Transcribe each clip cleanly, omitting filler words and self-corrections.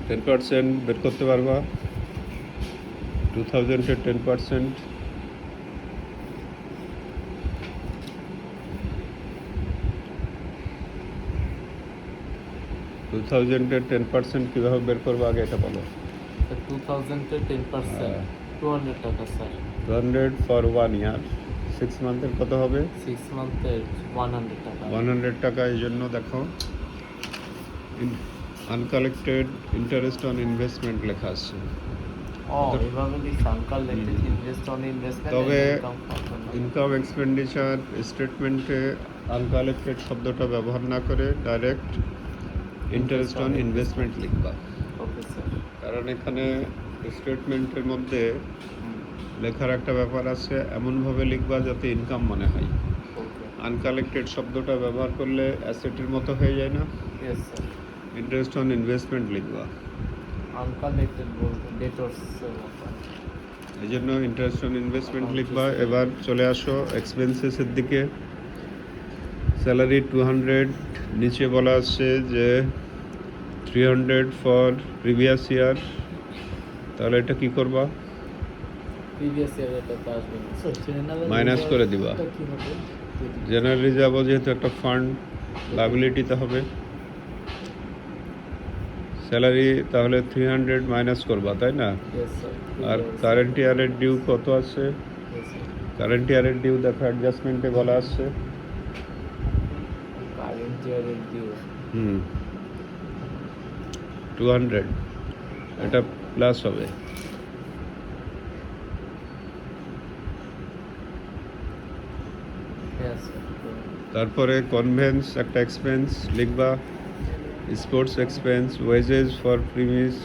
10% বের করতে পারবা? 2000-এর 10%? টু থাউজেন্ডের 10% কীভাবে বের করবো আগে এটা বলো। 2000-এর 10% 200 টাকা স্যার। 200 ফর 1 ইয়ার, 6 মান্থের কত হবে? 6 মান্থের 100 টাকা। 100 টাকা। এই জন্য দেখো আনকালেক্টেড ইন্টারেস্ট অন ইনভেস্টমেন্ট লেখা আছে। এভাবে লিখছে আনকালেক্টেড ইন্টারেস্ট অন ইনভেস্টমেন্ট তবে ইনকাম। ইনকাম এক্সপেন্ডিচার স্টেটমেন্টে আনকালেক্টেড শব্দটা ব্যবহার না করে ডাইরেক্ট ইন্টারেস্ট অন ইনভেস্টমেন্ট লিখবা। Okay sir. কারণ এখানে স্টেটমেন্টের মধ্যে লেখার একটা ব্যাপার আছে, এমনভাবে লিখবা যাতে ইনকাম মনে হয়। ওকে। আনকালেক্টেড শব্দটা ব্যবহার করলে অ্যাসেটের মতো হয়ে যায় না? Yes sir. Interest on investment লিখবা। আনকালেক্টেড বলতে ডেটরসের মতো। এই জন্য ইন্টারেস্ট অন ইনভেস্টমেন্ট লিখবা। এবার চলে আসো এক্সপেন্সেসের দিকে। স্যালারি 200, নিচে বলা আছে যে 300 ফর প্রিভিয়াস ইয়ার। তাহলে এটা কি করবা? প্রিভিয়াস ইয়ারের টাকা আসবে না। মাইনাস করে দিবা। কি হবে? জেনারেল রিজার্ভও যেহেতু একটা ফান্ড, লাইবিলিটিতে হবে। স্যালারি তাহলে 300 মাইনাস করবা, তাই না? Yes sir. আর কারেন্ট ইয়ারের ডিউ কত আছে? Yes sir. কারেন্ট ইয়ারের ডিউ দেখো অ্যাডজাস্টমেন্টে বলা আছে। কারেন্ট ইয়ারের ডিউ 200, এটা প্লাস হবে। Yes sir. তারপরে কনভেন্স একটা এক্সপেন্স লিখবা। Sports expense, wages for premise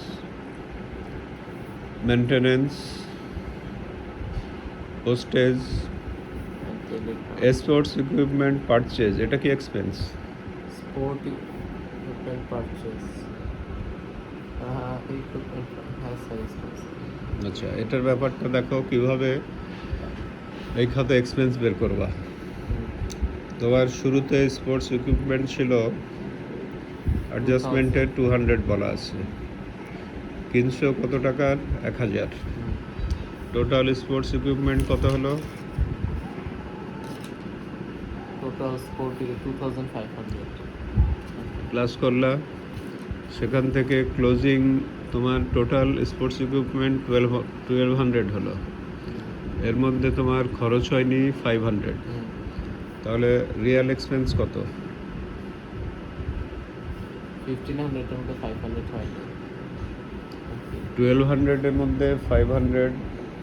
maintenance, postage, sports equipment purchase, এটা কি expense? Sport equipment purchase. Equipment, হ্যাঁ স্যার এক্সপেন্স। আচ্ছা, এটার ব্যাপারটা দেখো কিভাবে এই খাতে এক্সপেন্স বের করবা। তোমার শুরুতে স্পোর্টস ইকুইপমেন্ট ছিল, অ্যাডজাস্টমেন্টে 200 বলা আছে। কিনছো কত টাকার? 1000। টোটাল স্পোর্টস ইকুইপমেন্ট কত হলো? Total sport 2500। প্লাস করলা, সেখান থেকে ক্লোজিং তোমার টোটাল স্পোর্টস ইকুইপমেন্ট 1200 হলো। এর মধ্যে তোমার খরচ হয়নি 500। তাহলে রিয়েল এক্সপেন্স কত? 1500-এর মধ্যে 500 হয় না। 1200-এর মধ্যে 500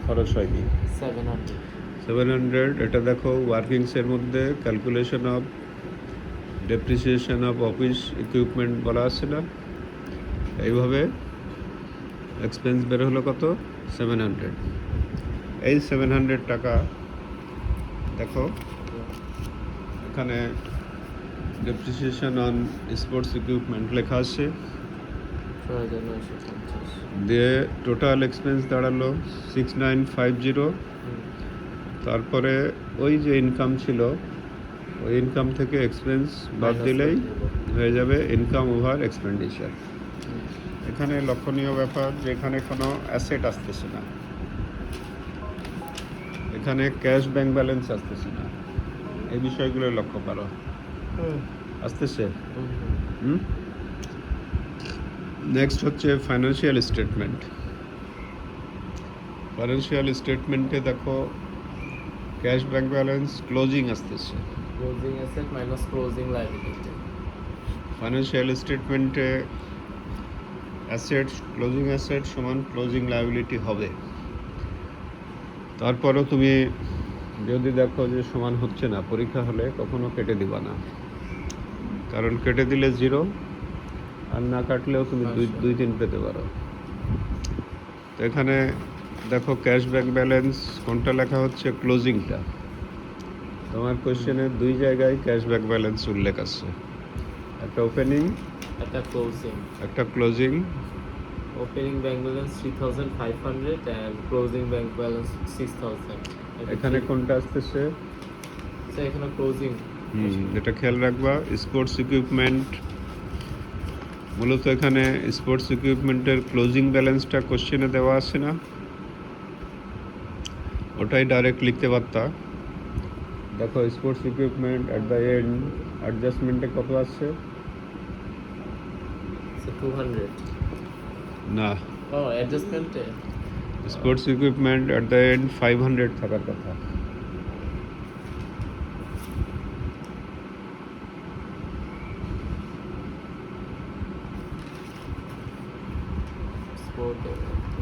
খরচ হয়নি, 700। 700। এটা দেখো ওয়ার্কিংসের মধ্যে calculation of depreciation of office equipment বলা আছে না? এইভাবে এক্সপেন্স বের হলো কত? 700। এই 700 টাকা দেখো এখানে ডেপ্রিসিয়েশন অন স্পোর্টস ইকুইপমেন্ট লেখা আছে। 6950। দিয়ে টোটাল এক্সপেন্স দাঁড়ালো 6950। তারপরে ওই যে ইনকাম ছিল, ওই ইনকাম থেকে এক্সপেন্স বাদ দিলেই হয়ে যাবে ইনকাম ওভার এক্সপেন্ডিচার। এখানে লক্ষণীয় ব্যাপার যে এখানে কোনো অ্যাসেট আসতেছে না, এখানে ক্যাশ ব্যাংক ব্যালেন্স আসতেছে না। এই বিষয়গুলো লক্ষ্য করো। আসতেছে? নেক্সট হচ্ছে ফাইন্যান্সিয়াল স্টেটমেন্ট। ফাইন্যান্সিয়াল স্টেটমেন্টে দেখো ক্যাশ ব্যাংক ব্যালেন্স ক্লোজিং আসতেছে। Closing asset minus closing liability. Financial স্টেটমেন্টে অ্যাসেট, ক্লোজিং অ্যাসেট সমান ক্লোজিং লায়াবিলিটি হবে। তারপরও তুমি যদি দেখো যে সমান হচ্ছে না, পরীক্ষা হলে কখনো কেটে দিবা না, কারণ কেটে দিলে 0, আর না কাটলেও তুমি 2-3 পেতে পারো। তো এখানে দেখো ক্যাশ ব্যাংক ব্যালেন্স কোনটা লেখা হচ্ছে? ক্লোজিংটা। তোমার কোশ্চেনে 2 জায়গায় ক্যাশ ব্যাংক ব্যালেন্স উল্লেখ আছে, একটা ওপেনিং, একটা closing. Opening bank balance 3500 and closing bank balance 6000। এখানে কোনটা আসতেছে? স্যার এখানে ক্লোজিং। এটা খেয়াল রাখবা। স্পোর্টস ইকুইপমেন্ট মূলত এখানে স্পোর্টস ইকুইপমেন্টের ক্লোজিং ব্যালেন্সটা কোশ্চেনে দেওয়া আছে না, ওটাই ডাইরেক্ট লিখতে পারতা। দেখো sports equipment at the end অ্যাডজাস্টমেন্টে কত আছে? So 200. না, Oh, adjustment. Sports equipment at the end 500 থাকার কথা। Sport.